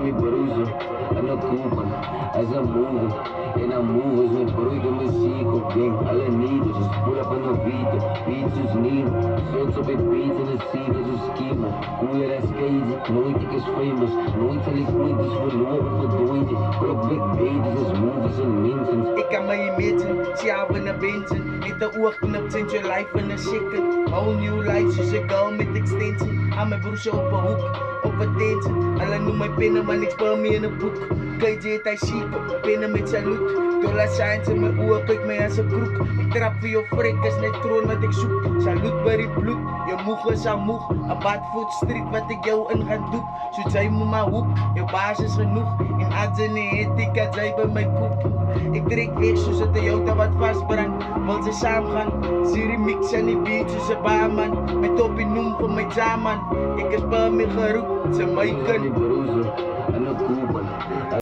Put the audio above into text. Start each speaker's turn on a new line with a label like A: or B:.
A: call me Bruiser. En de koepen, hij is een mover. En aan movers met broeide muziek op gang. Alle nieters, dus pull up aan de wieten. Beats is nieuw, zoals op het beats en de seed is een schema. Cooler as Casey, nooit ik is famous. Nooit zal ik ooit dus verloren verdooid. Klop big babies is movies en mensen.
B: Ik kan me imagine, sjouwen naar benzen. Met de oorknop sinds je life in een chicken. Whole new life, zoals een girl met extension. Aan mijn broertje op een hoek, op een tentje. Alle noem mij pinnen, maar niks spel meer in een boek. KJ het hij chic, pinnen met salut. Dollar signs in mijn oor, kijk mij als een kroek. Ik trap voor je frikkers, net troon wat ik zoek. Salut bij die bloed, je moeg is aan moeg. Een badvoet street wat ik jou in ga doen. Zoet zij moet maar hoek, je baas is genoeg. In adzen en ik had zij bij mijn koep. Ik drink weg zoals het de auto wat vastbrandt. Wil ze samen gaan, Siri mix en die beat zoals een baarman. Met toppie noem voor mijn jaman. Ik is bij me geroep, ze mij kunnen.
A: En de koepen.